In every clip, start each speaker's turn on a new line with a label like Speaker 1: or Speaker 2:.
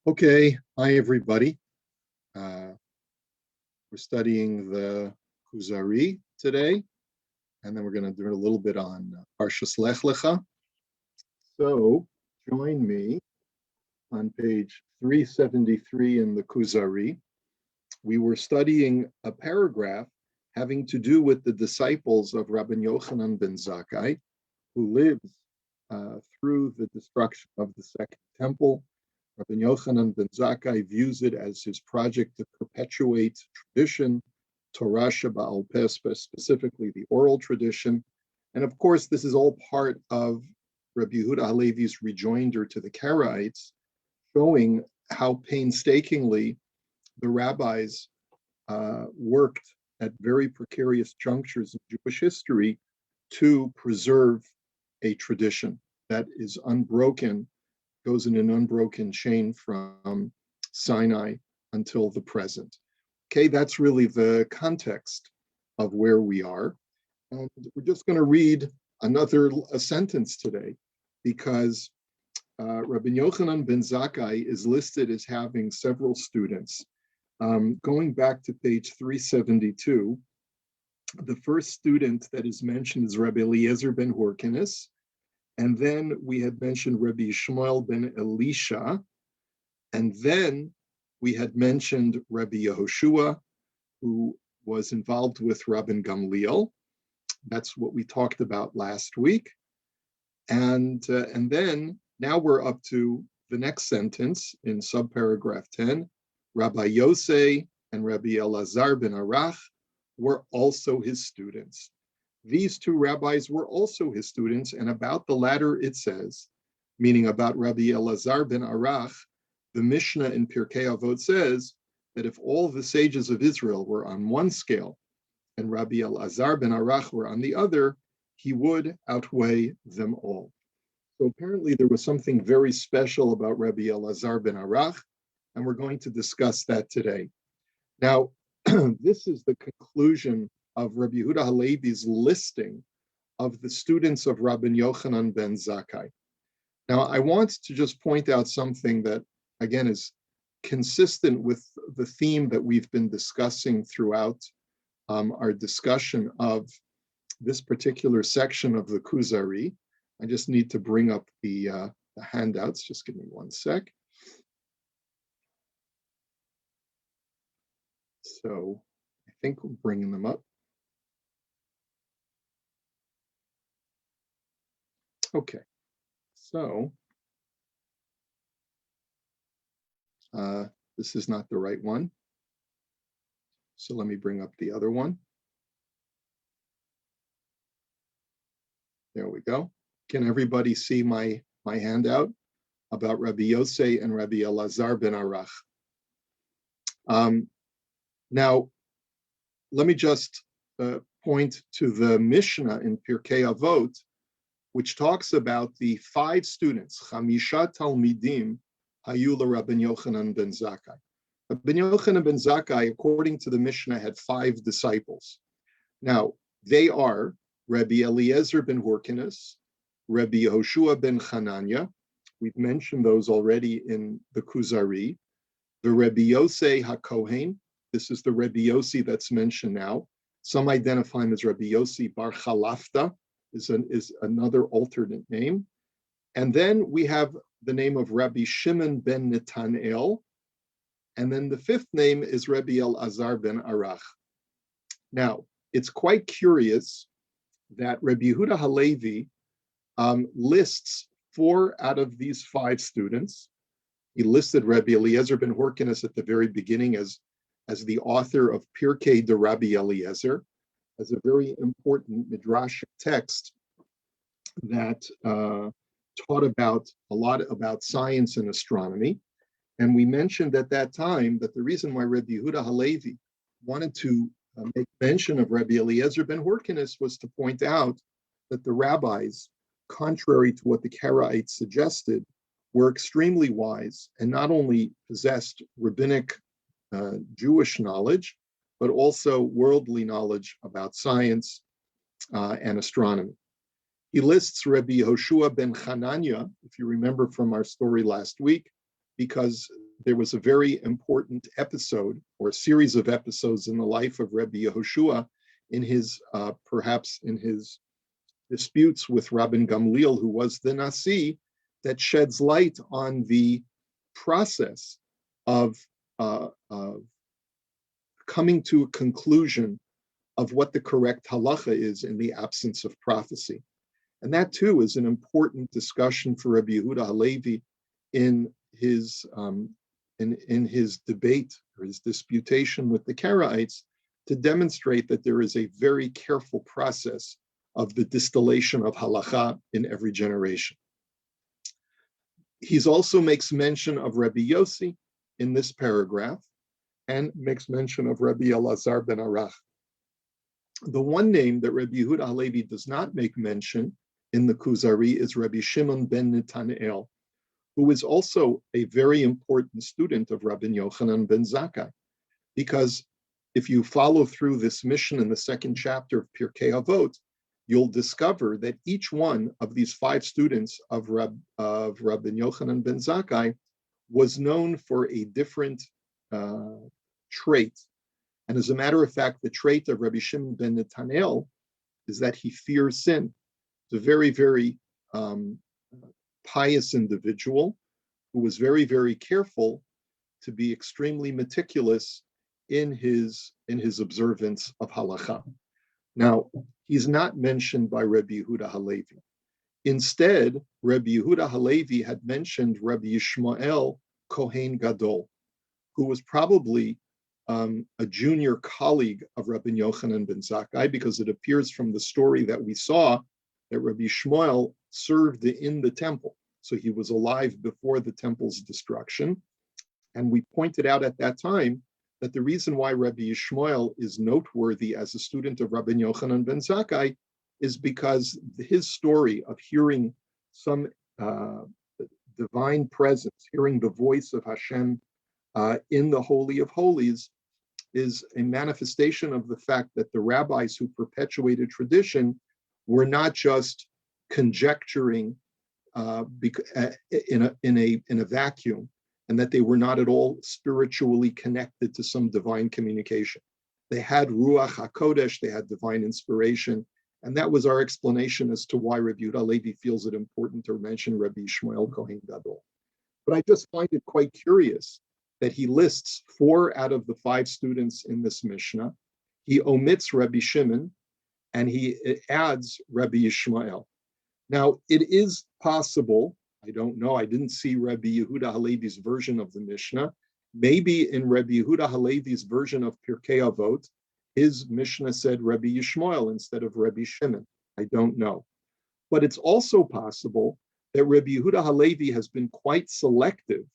Speaker 1: Okay, hi everybody. We're studying the Kuzari today, and then we're going to do a little bit on Parshas Lecha. So join me on page 373 in the Kuzari. We were studying a paragraph having to do with the disciples of Rabbi Yochanan ben Zakkai, who lives through the destruction of the Second Temple. Rabbi Yochanan ben Zakkai views it as his project to perpetuate tradition, Torah Sheba'al Peh, specifically the oral tradition. And of course, this is all part of Rabbi Yehuda Halevi's rejoinder to the Karaites, showing how painstakingly the rabbis worked at very precarious junctures of Jewish history to preserve a tradition that is unbroken, goes in an unbroken chain from Sinai until the present. Okay, that's really the context of where we are. And we're just going to read a sentence today because Rabbi Yochanan ben Zakkai is listed as having several students. Going back to page 372, the first student that is mentioned is Rabbi Eliezer ben Horkenes, and then we had mentioned Rabbi Shmuel ben Elisha, and then we had mentioned Rabbi Yehoshua, who was involved with Rabbi Gamliel. That's what we talked about last week. And then now we're up to the next sentence in subparagraph 10. Rabbi Yossei and Rabbi Elazar ben Arakh were also his students. These two rabbis were also his students, and about the latter it says, meaning about Rabbi Elazar ben Arakh, the Mishnah in Pirkei Avot says that if all the sages of Israel were on one scale and Rabbi Elazar ben Arakh were on the other, he would outweigh them all. So apparently there was something very special about Rabbi Elazar ben Arakh, and we're going to discuss that today. Now, this is the conclusion of Rabbi Yehuda Halevi's listing of the students of Rabbi Yochanan ben Zakkai. Now, I want to just point out something that, again, is consistent with the theme that we've been discussing throughout our discussion of this particular section of the Kuzari. I just need to bring up the handouts. Just give me one sec. So I think we're bringing them up. Okay, so this is not the right one. So let me bring up the other one. There we go. Can everybody see my handout about Rabbi Yossei and Rabbi Elazar ben Arakh? Now, let me just point to the Mishnah in Pirkei Avot, which talks about the 5 students, Chamisha Talmidim, Hayu Rabbi Yochanan ben Zakkai. Rabbi Yochanan ben Zakkai, according to the Mishnah, had 5 disciples. Now, they are Rabbi Eliezer ben Horkenes, Rabbi Yehoshua ben Chananya. We've mentioned those already in the Kuzari. The Rabbi Yossei HaKohen. This is the Rabbi Yossei that's mentioned now. Some identify him as Rabbi Yossei Bar Chalafta, is another alternate name. And then we have the name of Rabbi Shimon ben Netanel. And then the 5th name is Rabbi Elazar ben Arakh. Now, it's quite curious that Rabbi Yehuda Halevi lists 4 out of these 5 students. He listed Rabbi Eliezer ben Horkenes at the very beginning as the author of Pirkei de Rabbi Eliezer, as a very important midrashic text that taught about a lot about science and astronomy. And we mentioned at that time that the reason why Rabbi Yehuda Halevi wanted to make mention of Rabbi Eliezer ben Horkenes was to point out that the rabbis, contrary to what the Karaites suggested, were extremely wise and not only possessed rabbinic Jewish knowledge, but also worldly knowledge about science and astronomy. He lists Rabbi Yehoshua ben Chananya, if you remember from our story last week, because there was a very important episode or series of episodes in the life of Rebbe Yehoshua in his, perhaps in his disputes with Rabban Gamliel, who was the Nasi, that sheds light on the process of coming to a conclusion of what the correct halacha is in the absence of prophecy. And that too is an important discussion for Rabbi Yehuda Halevi in his debate or his disputation with the Karaites, to demonstrate that there is a very careful process of the distillation of halacha in every generation. He also makes mention of Rabbi Yossei in this paragraph, and makes mention of Rabbi Elazar ben Arakh. The one name that Rabbi Yehuda Halevi does not make mention in the Kuzari is Rabbi Shimon ben Netanel, who is also a very important student of Rabbi Yochanan ben Zakkai, because if you follow through this mission in the second chapter of Pirkei Avot, you'll discover that each one of these 5 students of Rabbi Yochanan ben Zakkai was known for a different trait. And as a matter of fact, the trait of Rabbi Shimon ben Netanel is that he fears sin. He's a very, very pious individual who was very, very careful to be extremely meticulous in his observance of halacha. Now, he's not mentioned by Rabbi Yehuda Halevi. Instead, Rabbi Yehuda Halevi had mentioned Rabbi Yishmael Kohen Gadol, who was probably a junior colleague of Rabbi Yochanan ben Zakkai, because it appears from the story that we saw that Rabbi Shmuel served in the temple. So he was alive before the temple's destruction. And we pointed out at that time that the reason why Rabbi Yishmael is noteworthy as a student of Rabbi Yochanan ben Zakkai is because his story of hearing some divine presence, hearing the voice of Hashem in the Holy of Holies, is a manifestation of the fact that the rabbis who perpetuated tradition were not just conjecturing in a vacuum, and that they were not at all spiritually connected to some divine communication. They had Ruach HaKodesh, they had divine inspiration, and that was our explanation as to why Rabbi Yehuda Halevi feels it important to mention Rabbi Yishmael Kohen Gadol. But I just find it quite curious that he lists 4 out of the 5 students in this Mishnah. He omits Rabbi Shimon, and he adds Rabbi Yishmael. Now, it is possible, I don't know, I didn't see Rabbi Yehuda Halevi's version of the Mishnah. Maybe in Rabbi Yehuda Halevi's version of Pirkei Avot, his Mishnah said Rabbi Yishmael instead of Rabbi Shimon. I don't know. But it's also possible that Rabbi Yehuda Halevi has been quite selective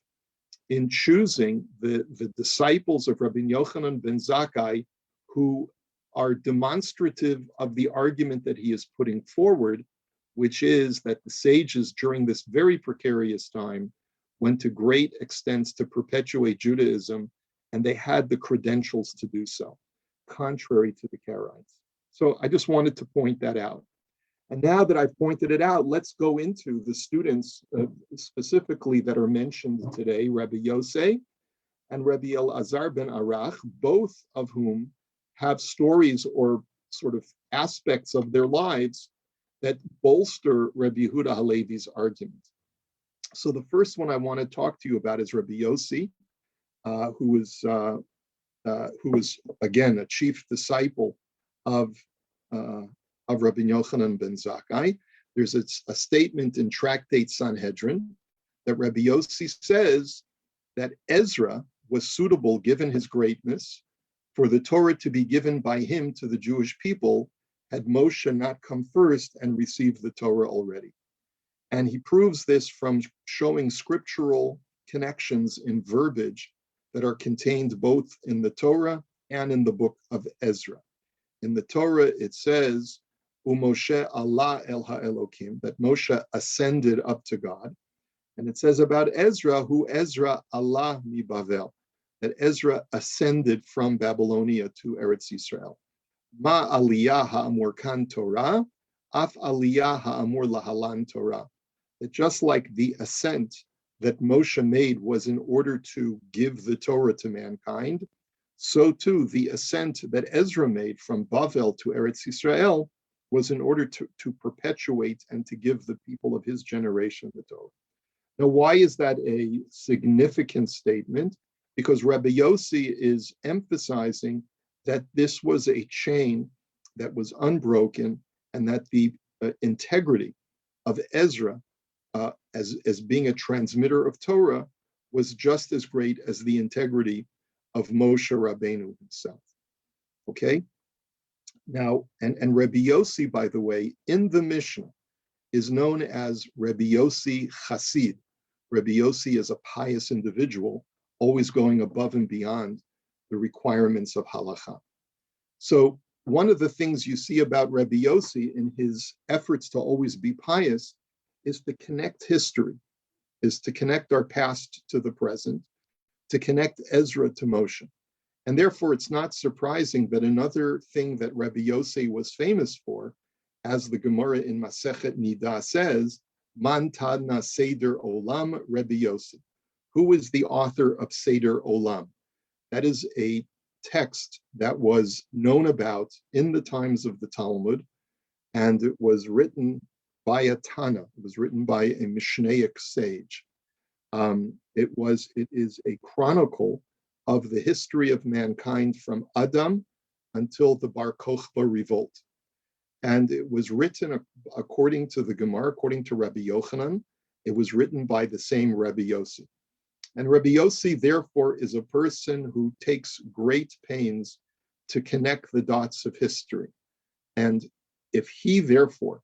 Speaker 1: in choosing the disciples of Rabbi Yochanan ben Zakkai who are demonstrative of the argument that he is putting forward, which is that the sages during this very precarious time went to great extents to perpetuate Judaism, and they had the credentials to do so, contrary to the Karaites. So I just wanted to point that out. And now that I've pointed it out, let's go into the students specifically that are mentioned today, Rabbi Yossei and Rabbi Elazar ben Arakh, both of whom have stories or sort of aspects of their lives that bolster Rabbi Yehuda Halevi's argument. So the first one I want to talk to you about is Rabbi Yossei, who is again a chief disciple of Rabbi Yochanan ben Zakkai. There's a statement in Tractate Sanhedrin that Rabbi Yossei says that Ezra was suitable, given his greatness, for the Torah to be given by him to the Jewish people had Moshe not come first and received the Torah already. And he proves this from showing scriptural connections in verbiage that are contained both in the Torah and in the book of Ezra. In the Torah, it says, Moshe Allah el ha'elokim, that Moshe ascended up to God. And it says about Ezra, who Ezra Allah mi Bavel, that Ezra ascended from Babylonia to Eretz Yisrael. Ma aliyah ha'amur kan Torah, af aliyah ha'amur lahalan Torah. That just like the ascent that Moshe made was in order to give the Torah to mankind, so too the ascent that Ezra made from Bavel to Eretz Yisrael was in order to perpetuate and to give the people of his generation the Torah. Now, why is that a significant statement? Because Rabbi Yossei is emphasizing that this was a chain that was unbroken and that the integrity of Ezra as being a transmitter of Torah was just as great as the integrity of Moshe Rabbeinu himself. Okay? Now, and Rabbi Yossei, by the way, in the Mishnah, is known as Rabbi Yossei Chassid. Rabbi Yossei is a pious individual, always going above and beyond the requirements of halacha. So one of the things you see about Rabbi Yossei in his efforts to always be pious is to connect history, is to connect our past to the present, to connect Ezra to Moshe. And therefore, it's not surprising that another thing that Rabbi Yossei was famous for, as the Gemara in Masechet Nida says, Man Tadna Seder Olam Rabbi Yossei. Who is the author of Seder Olam? That is a text that was known about in the times of the Talmud, and it was written by a Tana. It was written by a Mishnaic sage. It is a chronicle of the history of mankind from Adam until the Bar Kokhba revolt. And it was written according to the Gemara, according to Rabbi Yochanan. It was written by the same Rabbi Yossei. And Rabbi Yossei, therefore, is a person who takes great pains to connect the dots of history. And if he, therefore,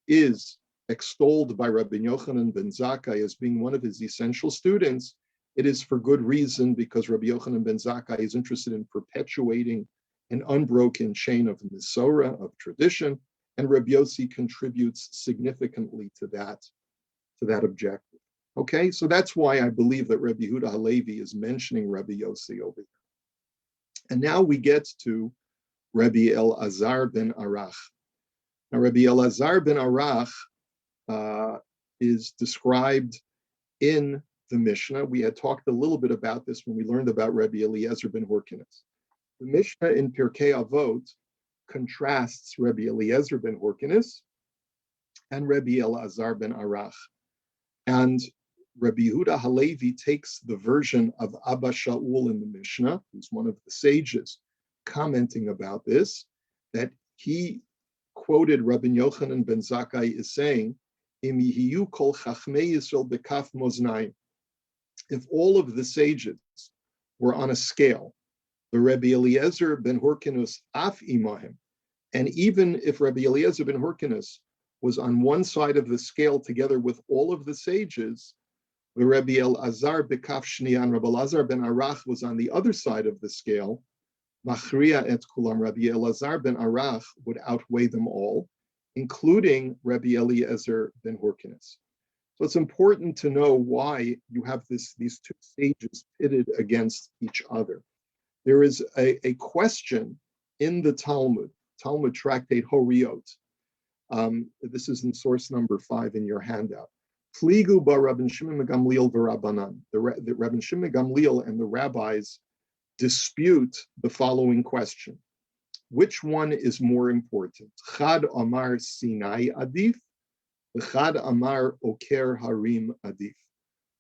Speaker 1: is extolled by Rabbi Yochanan ben Zakkai as being one of his essential students, it is for good reason, because Rabbi Yochanan ben Zakkai is interested in perpetuating an unbroken chain of Misorah, of tradition, and Rabbi Yossei contributes significantly to that objective. Okay, so that's why I believe that Rabbi Yehuda Halevi is mentioning Rabbi Yossei over here. And now we get to Rabbi Elazar ben Arakh. Now, Rabbi Elazar ben Arakh is described in the Mishnah. We had talked a little bit about this when we learned about Rabbi Eliezer ben Horkinus. The Mishnah in Pirkei Avot contrasts Rabbi Eliezer ben Horkinus and Rabbi Elazar ben Arakh. And Rabbi Yehuda Halevi takes the version of Abba Shaul in the Mishnah, who's one of the sages, commenting about this, that he quoted Rabbi Yochanan ben Zakkai as saying, Im yihiyu kol chachmei Yisrael bekaf moznayim. If all of the sages were on a scale, the Rabbi Eliezer ben Horkinus af imahim, and even if Rabbi Eliezer ben Horkinus was on one side of the scale together with all of the sages, the Rabbi Elazar bekaf shniyan, Rabbi Elazar ben Arakh was on the other side of the scale, machriya et kulam, Rabbi Elazar ben Arakh would outweigh them all, including Rabbi Eliezer ben Horkinus. So it's important to know why you have these two sages pitted against each other. There is a question in the Talmud tractate Horiot. This is in source number 5 in your handout. Pligu ba Rabban Shimon Gamliel v'Rabbanan. The Rabban Shimon Gamliel and the rabbis dispute the following question: which one is more important? Chad Amar Sinai Adif, Chad Amar Oker Harim Adif.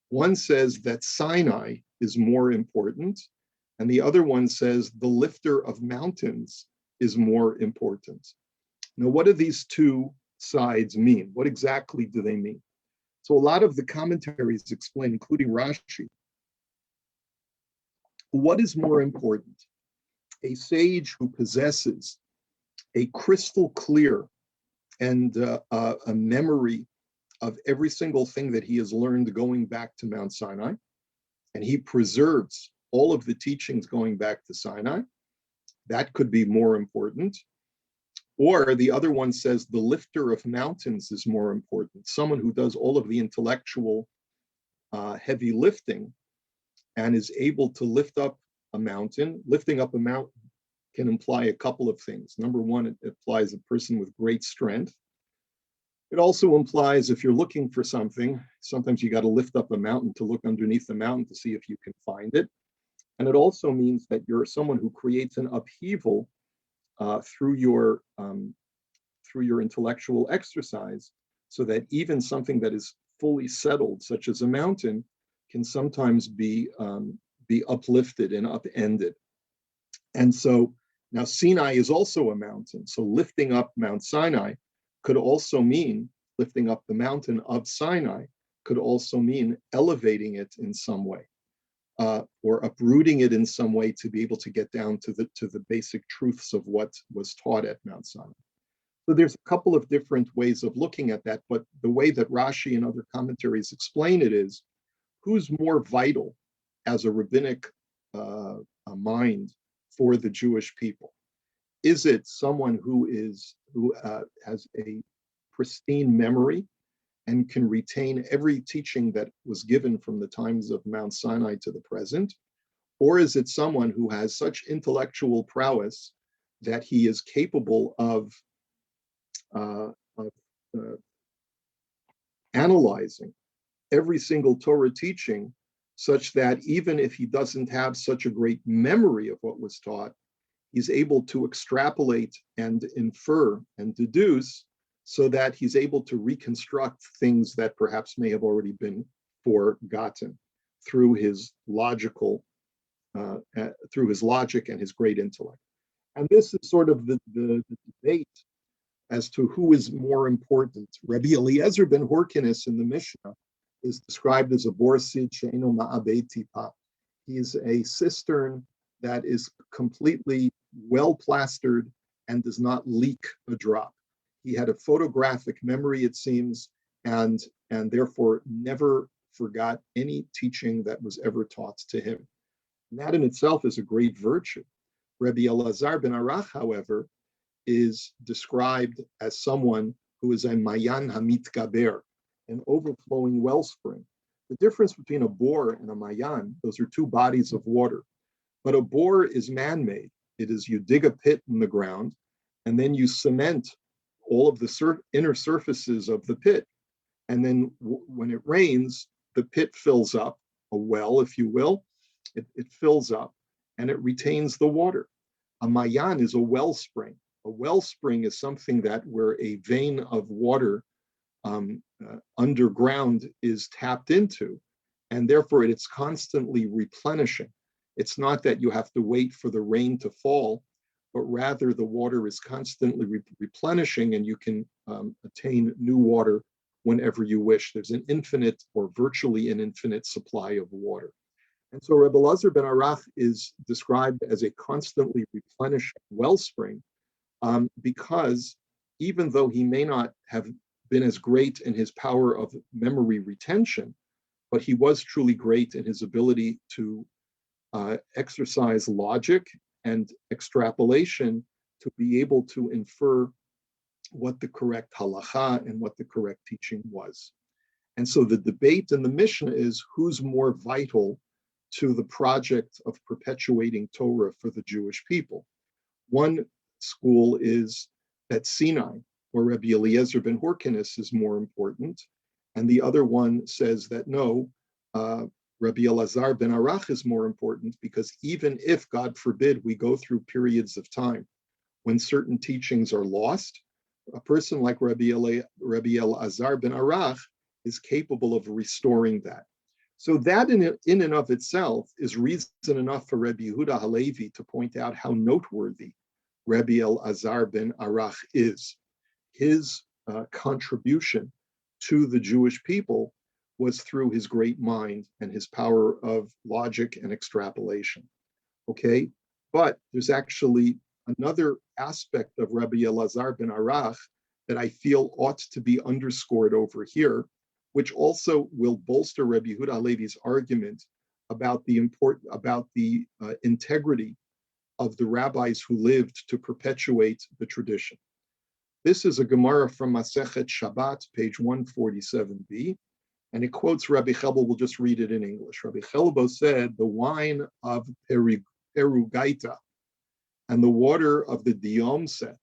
Speaker 1: One says that Sinai is more important, and the other one says the lifter of mountains is more important. Now, what do these two sides mean? What exactly do they mean? So a lot of the commentaries explain, including Rashi, what is more important? A sage who possesses a crystal clear and a memory of every single thing that he has learned going back to Mount Sinai, and he preserves all of the teachings going back to Sinai. That could be more important. Or the other one says the lifter of mountains is more important, someone who does all of the intellectual heavy lifting and is able to lift up a mountain. Lifting up a mountain can imply a couple of things. Number one, it implies a person with great strength. It also implies if you're looking for something, sometimes you got to lift up a mountain to look underneath the mountain to see if you can find it. And it also means that you're someone who creates an upheaval through your intellectual exercise, so that even something that is fully settled, such as a mountain, can sometimes be uplifted and upended. And so now Sinai is also a mountain. So lifting up Mount Sinai could also mean lifting up the mountain of Sinai, could also mean elevating it in some way, or uprooting it in some way to be able to get down to the basic truths of what was taught at Mount Sinai. So there's a couple of different ways of looking at that, but the way that Rashi and other commentaries explain it is, who's more vital as a rabbinic a mind for the Jewish people? Is it someone who has a pristine memory and can retain every teaching that was given from the times of Mount Sinai to the present? Or is it someone who has such intellectual prowess that he is capable of analyzing every single Torah teaching, such that even if he doesn't have such a great memory of what was taught, he's able to extrapolate and infer and deduce, so that he's able to reconstruct things that perhaps may have already been forgotten through his logic and his great intellect. And this is sort of the debate as to who is more important. Rabbi Eliezer ben Horkinus in the Mishnah is described as a borsid she'eno ma'abei tipa. He's a cistern that is completely well plastered and does not leak a drop. He had a photographic memory, it seems, and therefore never forgot any teaching that was ever taught to him. And that in itself is a great virtue. Rabbi Elazar ben Arakh, however, is described as someone who is a mayan hamit gaber, an overflowing wellspring. The difference between a bore and a mayan, those are two bodies of water. But a bore is man-made. It is, you dig a pit in the ground, and then you cement all of the inner surfaces of the pit. And then when it rains, the pit fills up, a well, if you will. It fills up, and it retains the water. A mayan is a wellspring. A wellspring is something that where a vein of water underground is tapped into, and therefore it's constantly replenishing. It's not that you have to wait for the rain to fall, but rather the water is constantly replenishing, and you can attain new water whenever you wish. There's an infinite or virtually an infinite supply of water. And so Rebbe Elazar ben Arakh is described as a constantly replenishing wellspring, because even though he may not have been as great in his power of memory retention, but he was truly great in his ability to exercise logic and extrapolation to be able to infer what the correct halacha and what the correct teaching was. And so the debate in the Mishnah is, who's more vital to the project of perpetuating Torah for the Jewish people? One school is that Sinai, or Rabbi Eliezer ben Horkinus, is more important. And the other one says that no, Rabbi Elazar ben Arakh is more important, because even if, God forbid, we go through periods of time when certain teachings are lost, a person like Rabbi Elazar ben Arakh is capable of restoring that. So that in and of itself is reason enough for Rabbi Yehuda Halevi to point out how noteworthy Rabbi Elazar ben Arakh is. His contribution to the Jewish people was through his great mind and his power of logic and extrapolation. Okay, but there's actually another aspect of Rabbi Elazar ben Arakh that I feel ought to be underscored over here, which also will bolster Rabbi Yehuda Halevi's argument about the integrity of the rabbis who lived to perpetuate the tradition. This is a Gemara from Masechet Shabbat, page 147b, and it quotes Rabbi Chelbo. We'll just read it in English. Rabbi Chelbo said, the wine of Perugaita and the water of the Diom set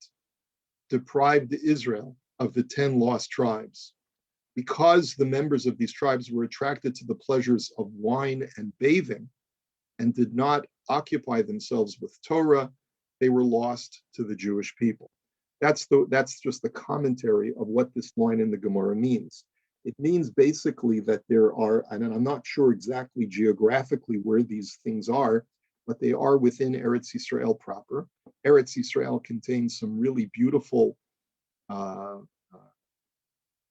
Speaker 1: deprived Israel of the 10 lost tribes. Because the members of these tribes were attracted to the pleasures of wine and bathing and did not occupy themselves with Torah, they were lost to the Jewish people. That's just the commentary of what this line in the Gemara means. It means basically that there are, and I'm not sure exactly geographically where these things are, but they are within Eretz Yisrael proper. Eretz Yisrael contains some really beautiful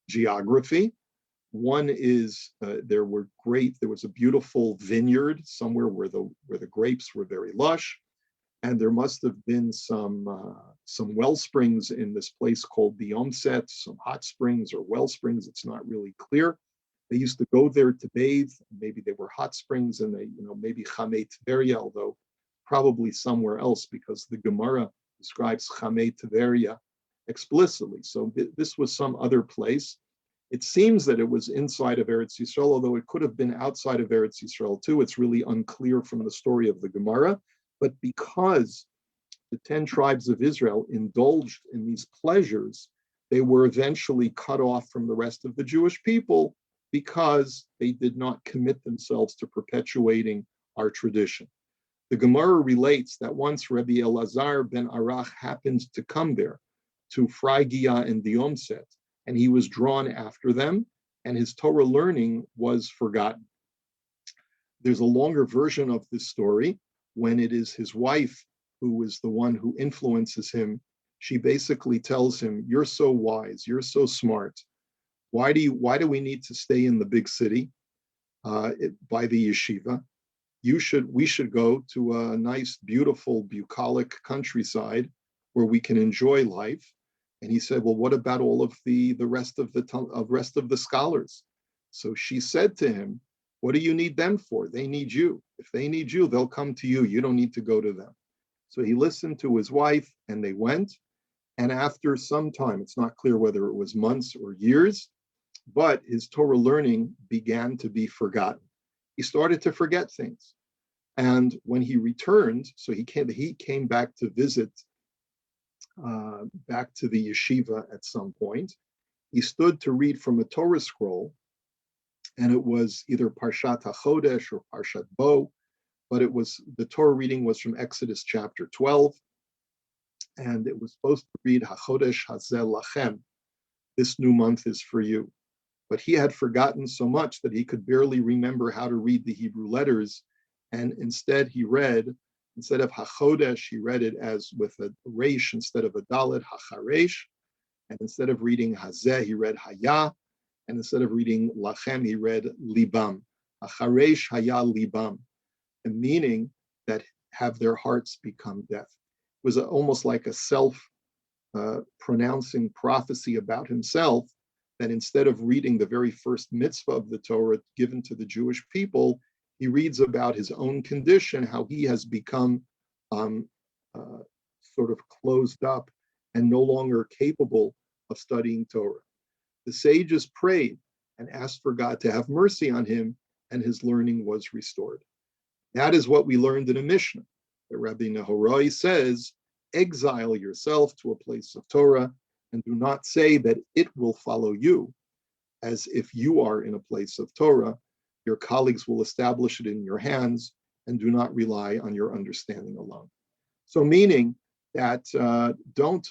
Speaker 1: geography. One is there was a beautiful vineyard somewhere where the grapes were very lush, and there must have been some well springs in this place called the Yomset, some hot springs or well springs. It's not really clear. They used to go there to bathe. Maybe they were hot springs, and they, maybe Chamei Tveria, although probably somewhere else, because the Gemara describes Chamei Tveria explicitly. So this was some other place. It seems that it was inside of Eretz Yisrael, although it could have been outside of Eretz Yisrael too. It's really unclear from the story of the Gemara. But because the 10 tribes of Israel indulged in these pleasures, they were eventually cut off from the rest of the Jewish people because they did not commit themselves to perpetuating our tradition. The Gemara relates that once Rabbi Elazar ben Arakh happened to come there to Phrygia and Diomset, and he was drawn after them, and his Torah learning was forgotten. There's a longer version of this story when it is his wife who is the one who influences him. She basically tells him, "You're so wise, you're so smart. Why do we need to stay in the big city by the yeshiva? We should go to a nice, beautiful, bucolic countryside where we can enjoy life." And he said, "Well, what about all of the rest of the scholars?" So she said to him, "What do you need them for? They need you. If they need you, they'll come to you. You don't need to go to them." So he listened to his wife, and they went. And after some time, it's not clear whether it was months or years, but his Torah learning began to be forgotten. He started to forget things. And when he returned, so he came back to visit back to the yeshiva at some point. He stood to read from a Torah scroll, and it was either Parshat HaChodesh or Parshat Bo, but the Torah reading was from Exodus chapter 12, and it was supposed to read HaChodesh Hazel Lachem, this new month is for you. But he had forgotten so much that he could barely remember how to read the Hebrew letters, and instead of HaChodesh, he read it as with a resh instead of a dalet, HaCharesh, and instead of reading Hazeh, he read Haya, and instead of reading Lachem, he read Libam, HaCharesh Haya Libam, and meaning that have their hearts become deaf. It was almost like a self-pronouncing prophecy about himself, that instead of reading the very first mitzvah of the Torah given to the Jewish people, he reads about his own condition, how he has become sort of closed up and no longer capable of studying Torah. The sages prayed and asked for God to have mercy on him, and his learning was restored. That is what we learned in a Mishnah. That Rabbi Nehoroi says, "Exile yourself to a place of Torah, and do not say that it will follow you, as if you are in a place of Torah. Your colleagues will establish it in your hands, and do not rely on your understanding alone." So meaning that don't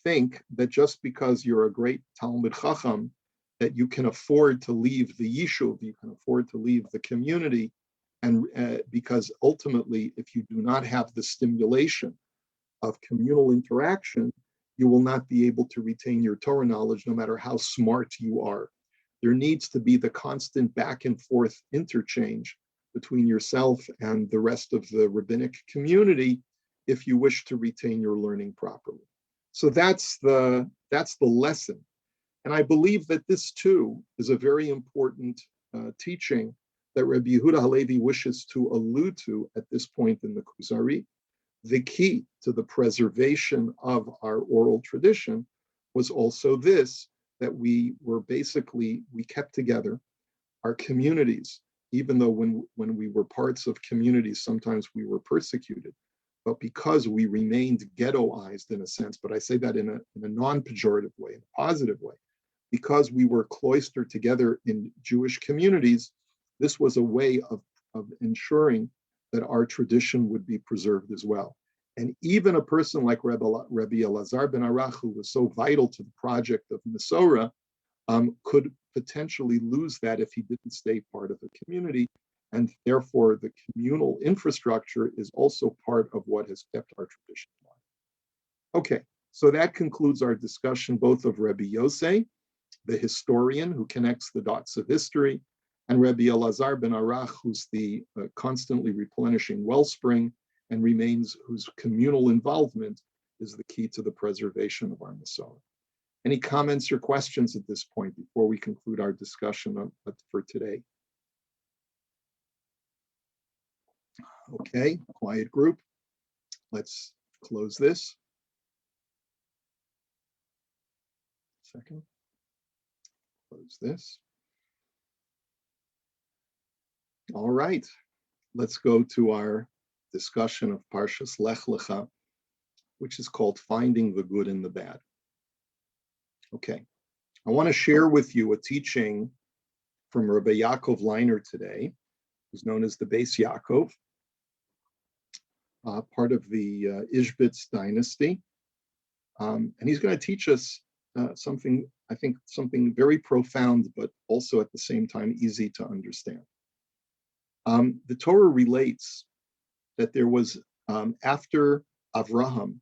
Speaker 1: think that just because you're a great Talmud Chacham, that you can afford to leave the yishuv, you can afford to leave the community, and because ultimately, if you do not have the stimulation of communal interaction, you will not be able to retain your Torah knowledge no matter how smart you are. There needs to be the constant back and forth interchange between yourself and the rest of the rabbinic community if you wish to retain your learning properly. So that's the lesson. And I believe that this too is a very important teaching that Rabbi Yehuda Halevi wishes to allude to at this point in the Kuzari. The key to the preservation of our oral tradition was also this, that we kept together our communities, even though when we were parts of communities, sometimes we were persecuted. but because we remained ghettoized in a sense, but I say that in a non-pejorative way, in a positive way, because we were cloistered together in Jewish communities, this was a way of ensuring that our tradition would be preserved as well. And even a person like Rabbi Elazar ben Arakh, who was so vital to the project of Mesorah, could potentially lose that if he didn't stay part of the community. And therefore, the communal infrastructure is also part of what has kept our tradition alive. Okay, so that concludes our discussion both of Rabbi Yossei, the historian who connects the dots of history, and Rabbi Elazar ben Arakh, who's the constantly replenishing wellspring and remains, whose communal involvement is the key to the preservation of our Mesorah. Any comments or questions at this point before we conclude our discussion for today? Okay, quiet group. Let's close this. Second. Close this. All right, let's go to our discussion of Parshas Lech Lecha, which is called Finding the Good in the Bad. Okay, I want to share with you a teaching from Rabbi Yaakov Leiner today, who's known as the Beis Yaakov, part of the Ishbitz dynasty. And he's going to teach us something, I think, something very profound, but also at the same time easy to understand. The Torah relates that there was, after Avraham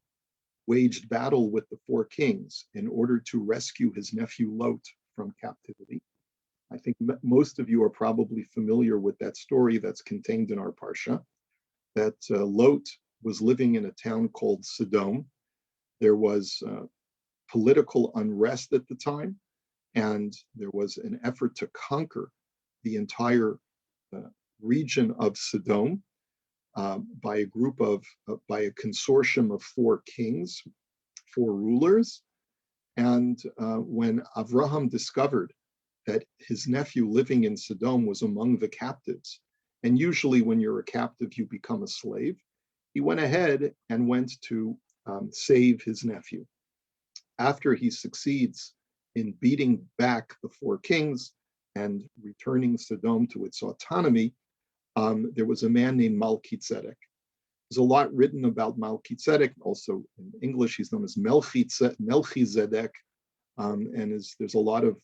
Speaker 1: waged battle with the four kings in order to rescue his nephew Lot from captivity. I think most of you are probably familiar with that story that's contained in our Parsha, that Lot was living in a town called Sodom. There was political unrest at the time, and there was an effort to conquer the entire region of Sodom by a consortium of four kings, four rulers. And when Avraham discovered that his nephew living in Sodom was among the captives, and usually when you're a captive, you become a slave, he went ahead and went to save his nephew. After he succeeds in beating back the four kings and returning Sodom to its autonomy, there was a man named MalkiZedek. There's a lot written about MalkiZedek. Also in English, he's known as MalkiZedek, and there's a lot of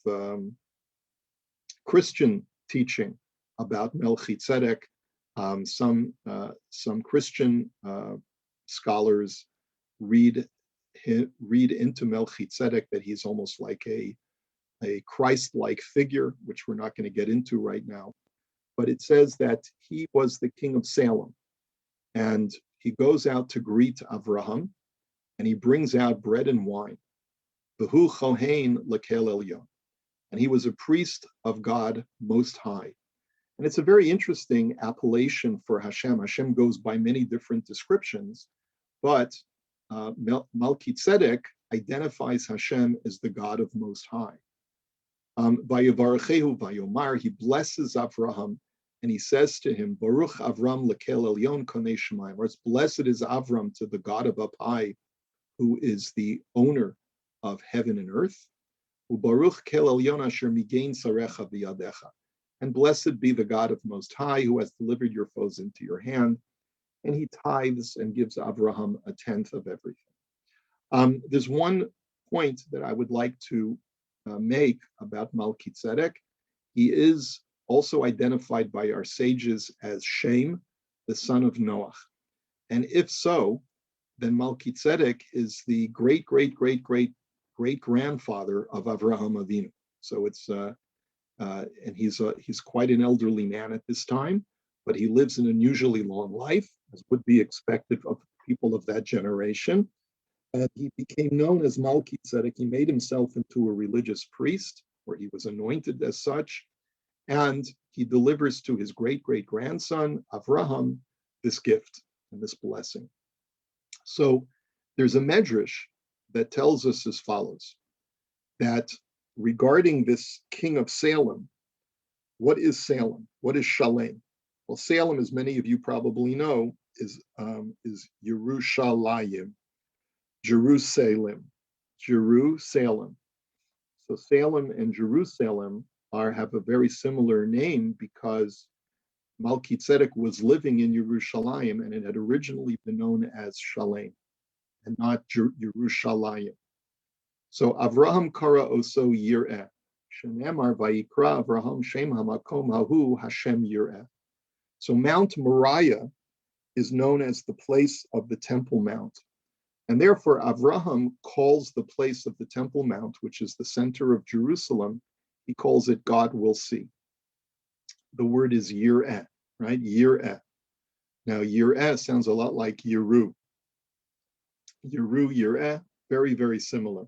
Speaker 1: Christian teaching about MalkiZedek. Some Christian scholars read into MalkiZedek that he's almost like a Christ-like figure, which we're not going to get into right now. But it says that he was the king of Salem, and he goes out to greet Avraham, and he brings out bread and wine. V'hu chohen lekel elyon, and he was a priest of God Most High. And it's a very interesting appellation for Hashem. Hashem goes by many different descriptions, but MalkiZedek identifies Hashem as the God of Most High. Vayevarechehu vayomar, he blesses Avraham, and he says to him, Baruch Avram lekel elyon konei shemayim, or it's blessed is Avram to the God of up high, who is the owner of heaven and earth. Ubaruch kel elyon asher migein sarecha biyadecha, and blessed be the God of Most High, who has delivered your foes into your hand. And he tithes and gives Avraham a tenth of everything. There's one point that I would like to make about MalkiZedek. He is also identified by our sages as Shem, the son of Noah. And if so, then MalkiZedek is the great grandfather of Avraham Avinu. So it's and he's quite an elderly man at this time, but he lives an unusually long life, as would be expected of people of that generation. He became known as MalkiZedek. He made himself into a religious priest, or he was anointed as such, and he delivers to his great-great-grandson, Avraham, this gift and this blessing. So there's a medrash that tells us as follows, that regarding this king of Salem, what is Salem? What is Shalem? Well, Salem, as many of you probably know, is Yerushalayim, Jerusalem, Jerusalem. So Salem and Jerusalem have a very similar name because MalkiZedek was living in Yerushalayim, and it had originally been known as Shalem and not Yerushalayim. So Avraham kara oso yireh. Shenemar vayikra Avraham shem hamakom hahu Hashem yireh. So Mount Moriah is known as the place of the Temple Mount. And therefore, Avraham calls the place of the Temple Mount, which is the center of Jerusalem, he calls it God will see. The word is yireh, right? Yireh. Now, yireh sounds a lot like yiru. Yiru, yireh, very, very similar.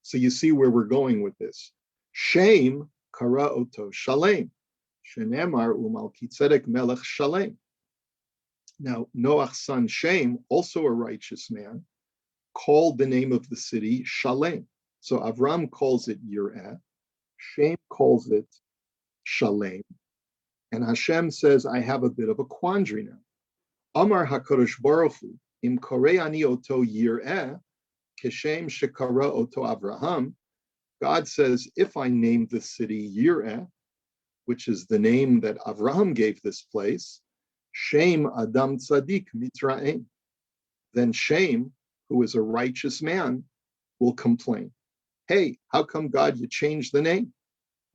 Speaker 1: So you see where we're going with this. Shem kara oto shalem. Shenemar u'MalkiZedek melech shalem. Now, Noach's son Shem, also a righteous man, called the name of the city Shalem. So Avram calls it Yireh, Shem calls it Shalem, and Hashem says, I have a bit of a quandary now. Amar HaKadosh Baruch Hu, im korei ani oto Yireh, keshem shekara oto Avraham. God says, if I name the city Yireh, which is the name that Avraham gave this place, Shem Adam Tzadik Mitraim, then Shem, who is a righteous man, will complain. Hey, how come God you changed the name?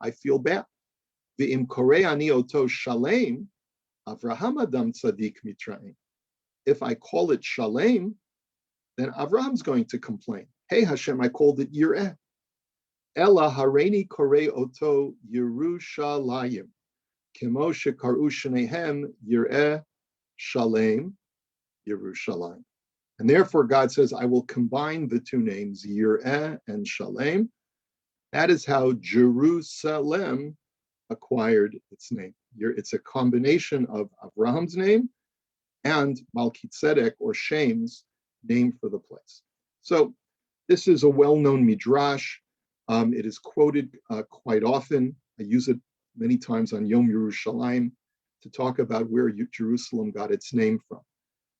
Speaker 1: I feel bad. V'im korei ani oto Shalem, Avraham Adam Tzadik Mitraim. If I call it Shalem, then Avraham's going to complain. Hey Hashem, I called it Yireh. Ela hareini korei oto Yerushalayim. Kemo shekaru shnehem Yireh Shalem Yerushalayim. And therefore God says, I will combine the two names, Yireh and Shalem. That is how Jerusalem acquired its name. It's a combination of Abraham's name and MalkiZedek or Shem's name for the place. So this is a well-known midrash. It is quoted quite often. I use it many times on Yom Yerushalayim to talk about where Jerusalem got its name from.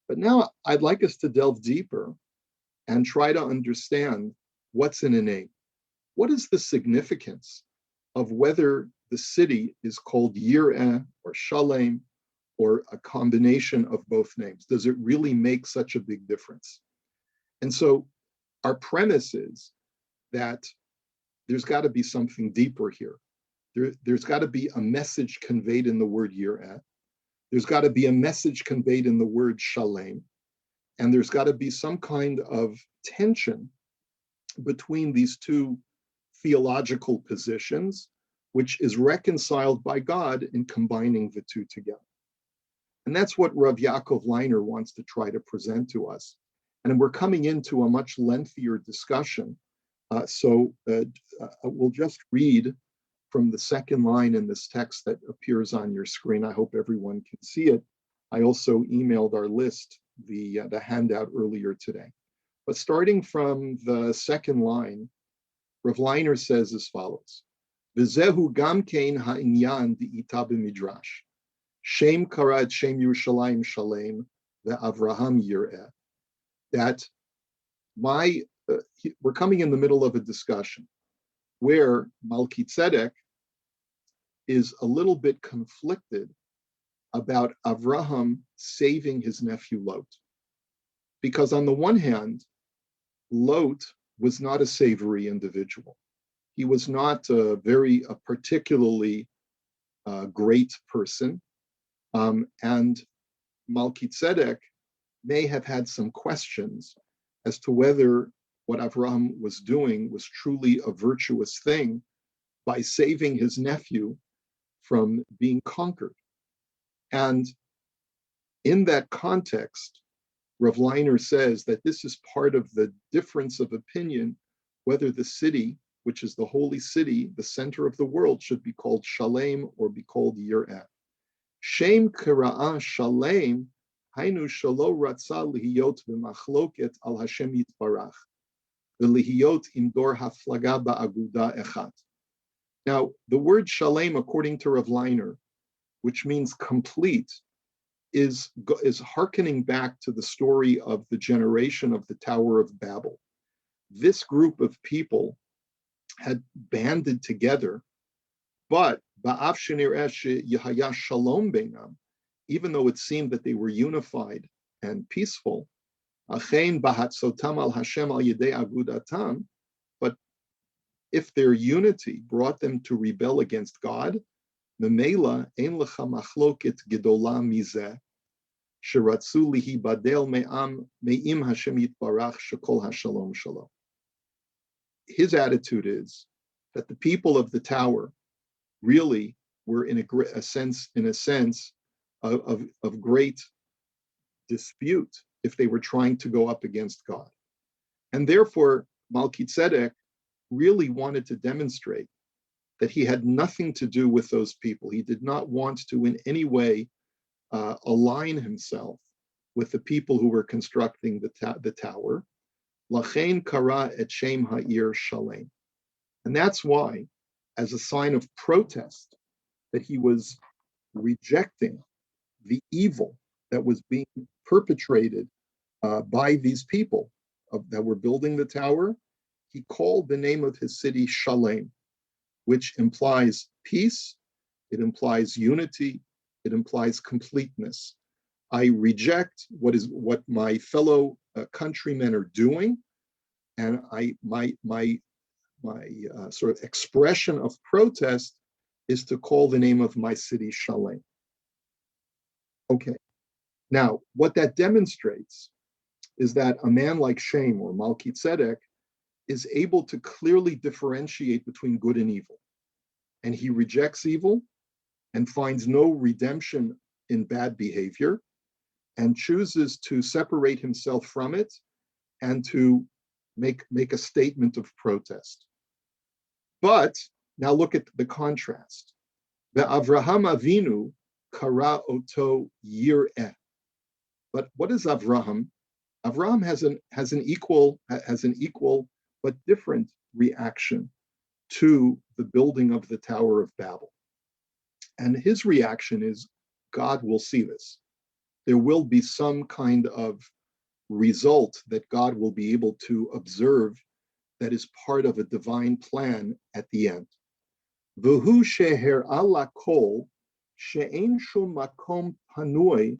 Speaker 1: But now I'd like us to delve deeper and try to understand what's in a name. What is the significance of whether the city is called Yireh or Shalem or a combination of both names? Does it really make such a big difference? And so our premise is that there's got to be something deeper here. There's got to be a message conveyed in the word Yireh. There's got to be a message conveyed in the word Shalem. And there's got to be some kind of tension between these two theological positions, which is reconciled by God in combining the two together. And that's what Rav Yaakov Leiner wants to try to present to us. And we're coming into a much lengthier discussion. So we'll just read from the second line in this text that appears on your screen. I hope everyone can see it. I also emailed our list the handout earlier today. But starting from the second line, Rav Leiner says as follows: V'zehu gam kein ha'inyan di'ita b'midrash. Shem karat Shem Yerushalayim Shalem ve'Avraham Yireh. That we're coming in the middle of a discussion where MalkiZedek is a little bit conflicted about Avraham saving his nephew Lot. Because on the one hand, Lot was not a savory individual. He was not a particularly great person. And MalkiZedek may have had some questions as to whether what Avraham was doing was truly a virtuous thing by saving his nephew from being conquered. And in that context, Rav Leiner says that this is part of the difference of opinion whether the city, which is the holy city, the center of the world, should be called Shalem or be called Yireh. Shem kira'ah Shalem, hainu shalo ratza lihiyot b'machloket al Hashem yitbarach, v'lihiyot im dor haflaga ba'aguda echat. Now, the word Shalem, according to Rav Leiner, which means complete, is hearkening back to the story of the generation of the Tower of Babel. This group of people had banded together, but even though it seemed that they were unified and peaceful, but if their unity brought them to rebel against God, ממילא אין לך מחלוקת גדולה מזה, שרצו להיבדל מעם השם יתברך שכל השלום שלו. His attitude is that the people of the tower really were in a sense of great dispute if they were trying to go up against God. And therefore, MalkiZedek really wanted to demonstrate that he had nothing to do with those people. He did not want to in any way align himself with the people who were constructing the tower. Lachein kara et shem ha'ir shalem. And that's why, as a sign of protest, that he was rejecting the evil that was being perpetrated by these people that were building the tower, he called the name of his city Shalem, which implies peace, it implies unity, it implies completeness. I reject what my fellow countrymen are doing, and my sort of expression of protest is to call the name of my city Shalem. Okay, now what that demonstrates is that a man like Shem or MalkiZedek is able to clearly differentiate between good and evil. And he rejects evil and finds no redemption in bad behavior and chooses to separate himself from it and to make a statement of protest. But now look at the contrast. The Avraham Avinu kara oto yireh. But what is Avraham? Avraham has an equal but different reaction to the building of the Tower of Babel. And his reaction is, God will see this. There will be some kind of result that God will be able to observe that is part of a divine plan at the end. V'hu sheher ala kol she'en shum makom panui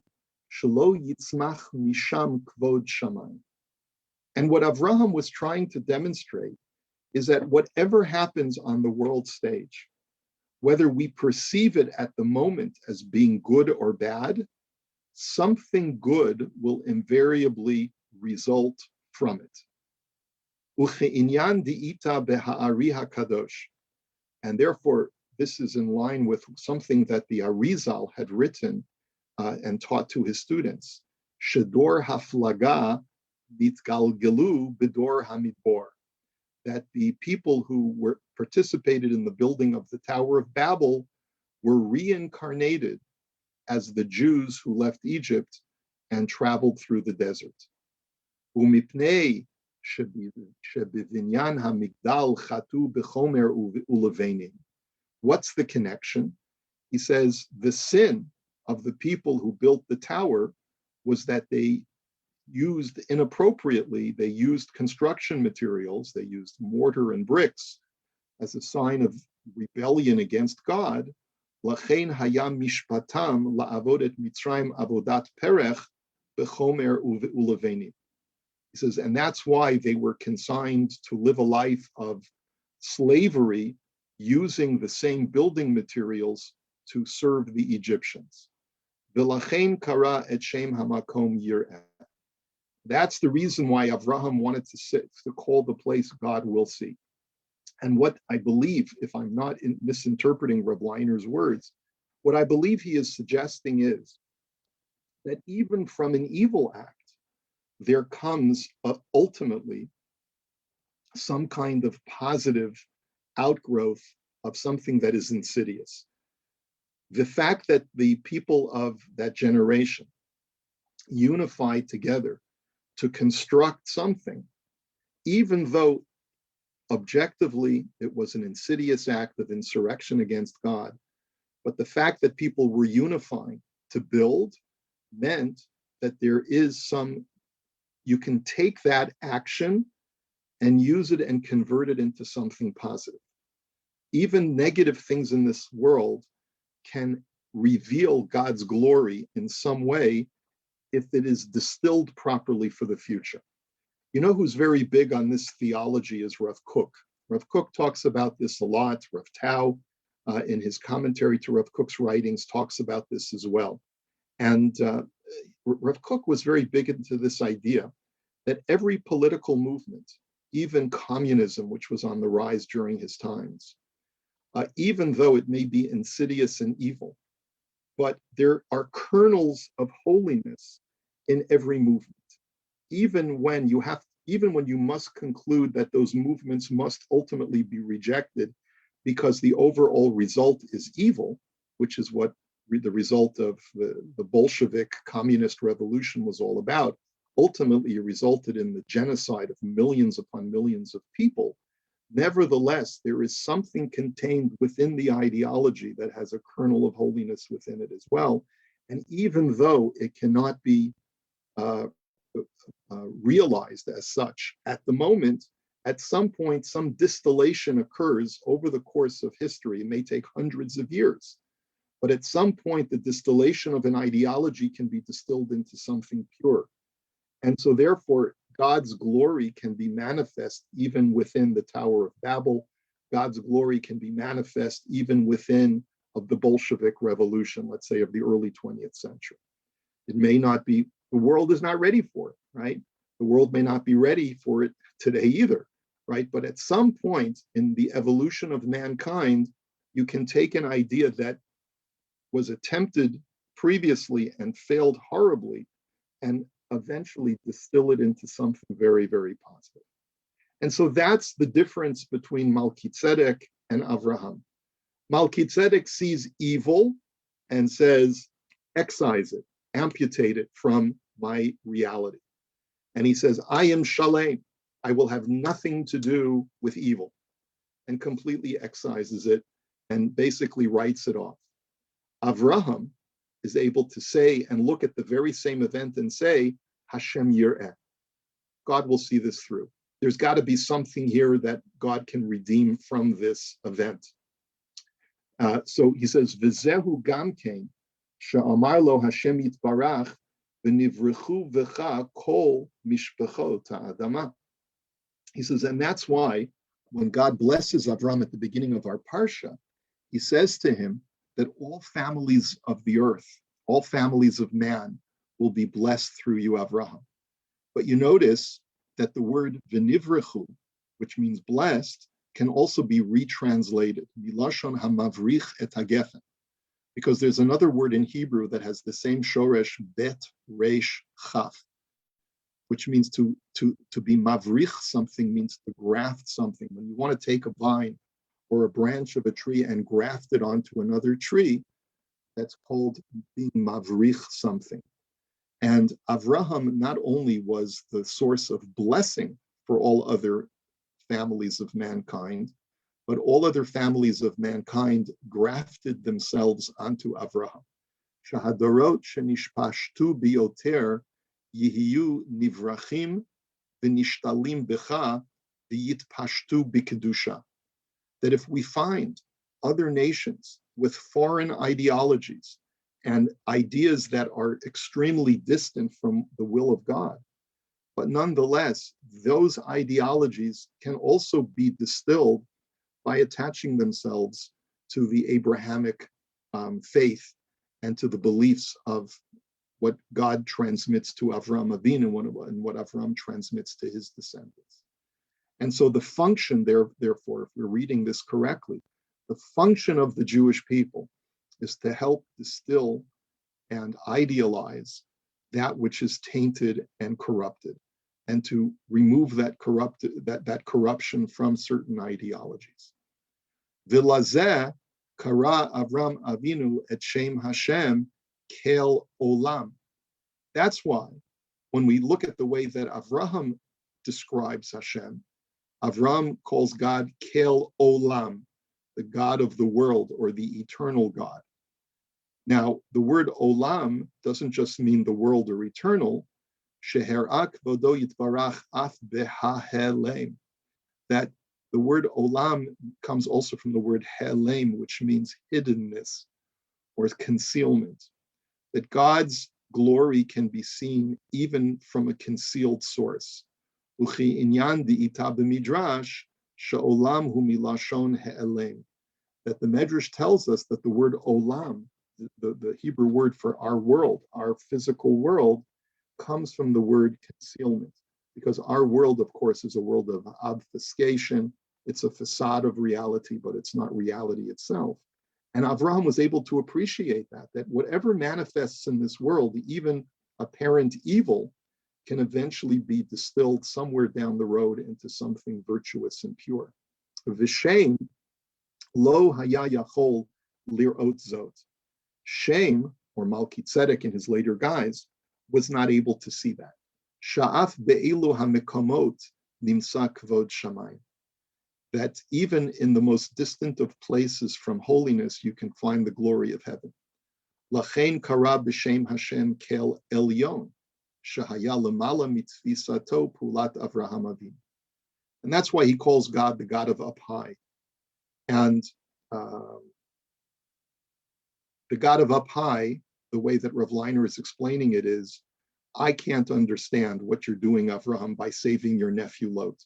Speaker 1: shelo yitzmach misham kvod shamayim. And what Avraham was trying to demonstrate is that whatever happens on the world stage, whether we perceive it at the moment as being good or bad, something good will invariably result from it. Uche'inyan di'ita beha'ari hakadosh. And therefore, this is in line with something that the Arizal had written and taught to his students. Shedor haflaga bitgalgelu bidor hamidbor. That the people who were participated in the building of the Tower of Babel were reincarnated as the Jews who left Egypt and traveled through the desert. Umipnei shebivinyan hamigdal chatu bechomer ulevenim. What's the connection? He says the sin of the people who built the tower was that they used inappropriately, they used construction materials, they used mortar and bricks as a sign of rebellion against God. Lachein hayam mishpatam la'avod et Mitzrayim avodat perech bechomer ulevenim. He says, and that's why they were consigned to live a life of slavery using the same building materials to serve the Egyptians. V'lachein kara et shem hamakom yireh. That's the reason why Avraham wanted to call the place God will see. And what I believe, if I'm not misinterpreting Reb Leiner's words, what I believe he is suggesting is that even from an evil act, there comes ultimately some kind of positive outgrowth of something that is insidious. The fact that the people of that generation unified together to construct something, even though objectively it was an insidious act of insurrection against God, but the fact that people were unifying to build meant that there is you can take that action and use it and convert it into something positive. Even negative things in this world can reveal God's glory in some way if it is distilled properly for the future. You know who's very big on this theology is Rav Kook. Rav Kook talks about this a lot. Rav Tau, in his commentary to Rav Kook's writings, talks about this as well. And Rav Kook was very big into this idea that every political movement, even communism, which was on the rise during his times, even though it may be insidious and evil, but there are kernels of holiness in every movement. Even when you must conclude that those movements must ultimately be rejected because the overall result is evil, which is what the result of the Bolshevik communist revolution was all about. Ultimately, it resulted in the genocide of millions upon millions of people. Nevertheless, there is something contained within the ideology that has a kernel of holiness within it as well. And even though it cannot be realized as such at the moment, at some point, some distillation occurs over the course of history. It may take hundreds of years, but at some point, the distillation of an ideology can be distilled into something pure. And so therefore, God's glory can be manifest even within the Tower of Babel. God's glory can be manifest even within of the Bolshevik Revolution, let's say of the early 20th century. It may not be, the world is not ready for it, right? The world may not be ready for it today either, right? But at some point in the evolution of mankind, you can take an idea that was attempted previously and failed horribly and eventually distill it into something very, very positive. And so that's the difference between MalkiZedek and Avraham. MalkiZedek sees evil and says, excise it, amputate it from my reality. And he says, I am Shalem. I will have nothing to do with evil, and completely excises it and basically writes it off. Avraham is able to say and look at the very same event and say, Hashem Yireh. God will see this through. There's got to be something here that God can redeem from this event. So he says, V'zehu gamkein she'amar lo Hashem yitbarach v'nivrechu v'cha kol mishpachot ha'adama. He says, and that's why when God blesses Avraham at the beginning of our parsha, he says to him that all families of the earth, all families of man will be blessed through you, Avraham. But you notice that the word v'nivrechu, which means blessed, can also be retranslated, milashon hamavrich et hagefen, because there's another word in Hebrew that has the same shoresh, bet resh chaf, which means to be mavrich something means to graft something. When you want to take a vine or a branch of a tree and graft it onto another tree, that's called being mavrich something. And Avraham not only was the source of blessing for all other families of mankind, but all other families of mankind grafted themselves onto Avraham. Shahadorot shenishpashtu bioter yihiyu nivrachim v'nishtalim becha v'yitpashtu b'kedusha. That if we find other nations with foreign ideologies and ideas that are extremely distant from the will of God, but nonetheless, those ideologies can also be distilled by attaching themselves to the Abrahamic faith and to the beliefs of what God transmits to Avraham Avinu and what Avraham transmits to his descendants. And so the function, therefore, if we're reading this correctly, the function of the Jewish people is to help distill and idealize that which is tainted and corrupted, and to remove that corruption from certain ideologies. V'lazeh kara Avram Avinu et Shem Hashem kel olam. That's why when we look at the way that Avraham describes Hashem, Avram calls God kel olam, the God of the world or the eternal God. Now, the word olam doesn't just mean the world or eternal. Sheherak vodo yitbarach af behahelem. That the word olam comes also from the word helem, which means hiddenness or concealment. That God's glory can be seen even from a concealed source. Uchi inyan di'ita b'midrash she'olam hu milashon he'elem. That the Medrash tells us that the word olam, the Hebrew word for our world, our physical world, comes from the word concealment. Because our world, of course, is a world of obfuscation. It's a facade of reality, but it's not reality itself. And Avraham was able to appreciate that whatever manifests in this world, even apparent evil, can eventually be distilled somewhere down the road into something virtuous and pure. V'shem lo haya yachol lirot zot. Shem, or MalkiZedek in his later guise, was not able to see that. Sha'af be'elu ha'mekomot nimsa kvod shamayim. That even in the most distant of places from holiness, you can find the glory of heaven. Lachein kara b'shem Hashem kel elyon, shahaya lemala mitzvisato pulat Avraham Avinu. And that's why he calls God the God of up high. And the God of up high, the way that Rav Leiner is explaining it is, I can't understand what you're doing, Avraham, by saving your nephew Lot.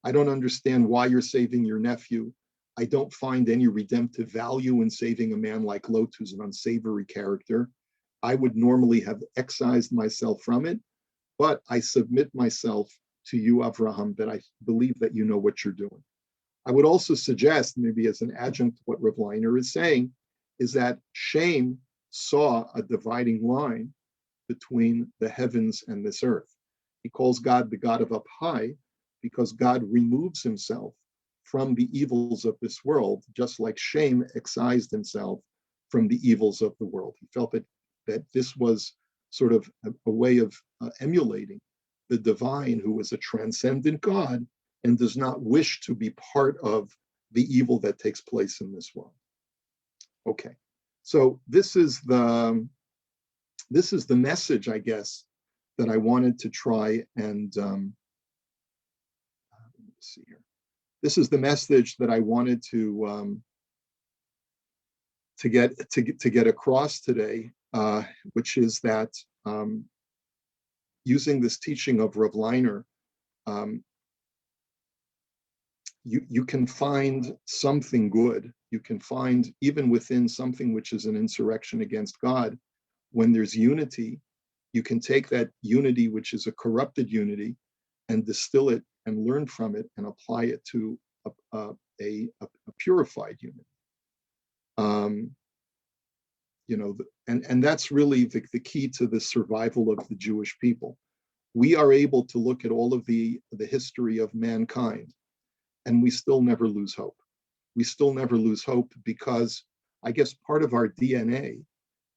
Speaker 1: I don't understand why you're saving your nephew. I don't find any redemptive value in saving a man like Lot, who's an unsavory character. I would normally have excised myself from it, but I submit myself to you, Avraham, that I believe that you know what you're doing. I would also suggest, maybe as an adjunct to what Rav Leiner is saying, is that Shem saw a dividing line between the heavens and this earth. He calls God the God of up high because God removes himself from the evils of this world, just like Shem excised himself from the evils of the world. He felt that this was sort of a way of emulating the divine, who is a transcendent God and does not wish to be part of the evil that takes place in this world. Okay, so this is the message, I guess, that I wanted to try and let's see here. This is the message that I wanted to get across today, which is that using this teaching of Rav Leiner, you can find something good. You can find even within something which is an insurrection against God, when there's unity, you can take that unity, which is a corrupted unity, and distill it and learn from it and apply it to a purified unity. And that's really the key to the survival of the Jewish people. We are able to look at all of the history of mankind, and we still never lose hope. We still never lose hope because I guess part of our DNA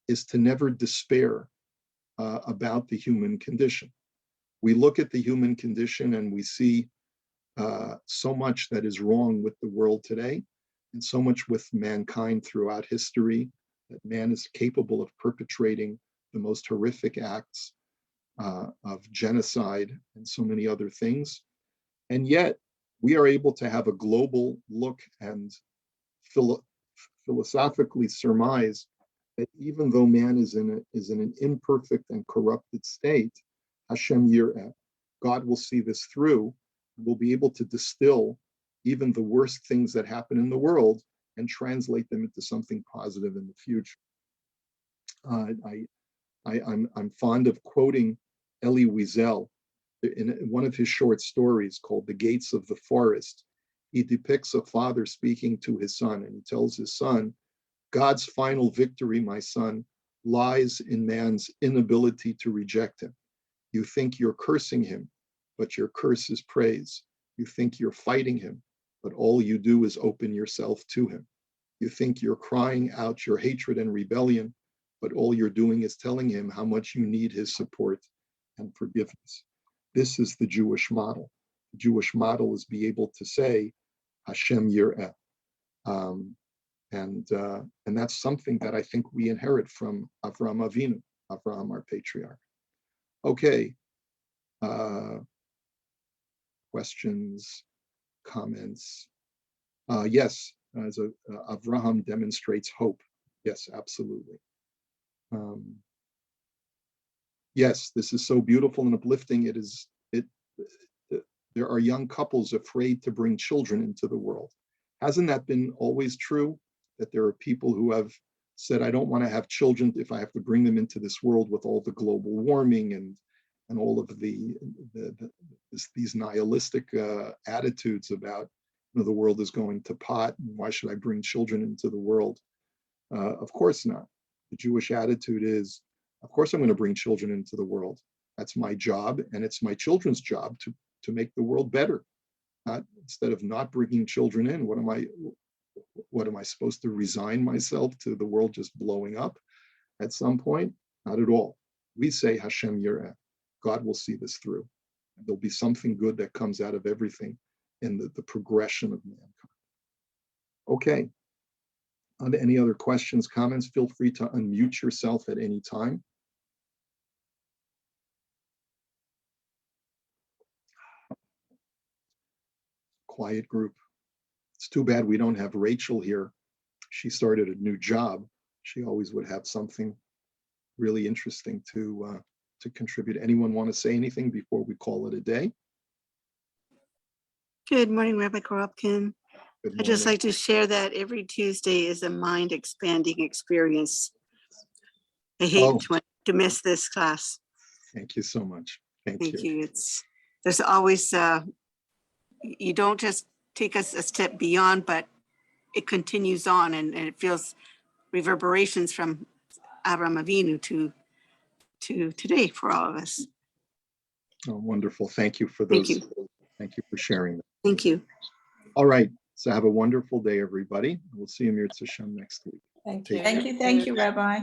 Speaker 1: is to never despair about the human condition. We look at the human condition and we see so much that is wrong with the world today, and so much with mankind throughout history, that man is capable of perpetrating the most horrific acts of genocide and so many other things. And yet we are able to have a global look and philosophically surmise that even though man is in an imperfect and corrupted state, Hashem Yireh, God will see this through, and will be able to distill even the worst things that happen in the world and translate them into something positive in the future. I'm fond of quoting Elie Wiesel in one of his short stories called The Gates of the Forest. He depicts a father speaking to his son, and he tells his son, God's final victory, my son, lies in man's inability to reject him. You think you're cursing him, but your curse is praise. You think you're fighting him, but all you do is open yourself to him. You think you're crying out your hatred and rebellion, but all you're doing is telling him how much you need his support and forgiveness. This is the Jewish model. The Jewish model is be able to say, Hashem Yireh. And that's something that I think we inherit from Avraham Avinu, Avraham, our patriarch. Okay. Questions, comments? Yes, as Avraham demonstrates hope. Yes, absolutely. Yes, this is so beautiful and uplifting. There are young couples afraid to bring children into the world. Hasn't that been always true? That there are people who have said, I don't want to have children if I have to bring them into this world with all the global warming and all of these nihilistic attitudes about, the world is going to pot, and why should I bring children into the world? Of course not. The Jewish attitude is, of course I'm going to bring children into the world. That's my job, and it's my children's job to make the world better. Instead of not bringing children in, what am I supposed to resign myself to the world just blowing up at some point? Not at all. We say Hashem Yireh. God will see this through. There'll be something good that comes out of everything in the progression of mankind. Okay. On to any other questions, comments? Feel free to unmute yourself at any time. Quiet group. It's too bad we don't have Rachel here. She started a new job. She always would have something really interesting to contribute. Anyone want to say anything before we call it a day?
Speaker 2: Good morning, Rabbi Koropkin. I'd just like to share that every Tuesday is a mind-expanding experience. I hate to miss this class.
Speaker 1: Thank you so much. Thank
Speaker 2: you. There's always, you don't just take us a step beyond, but it continues on, and it feels reverberations from Avraham Avinu to today for all of us.
Speaker 1: Oh, wonderful. Thank you for those. Thank you for sharing that.
Speaker 2: Thank you.
Speaker 1: All right. So have a wonderful day, everybody. We'll see you, Mirza Hashem, next week.
Speaker 3: Thank you. Thank you, Rabbi.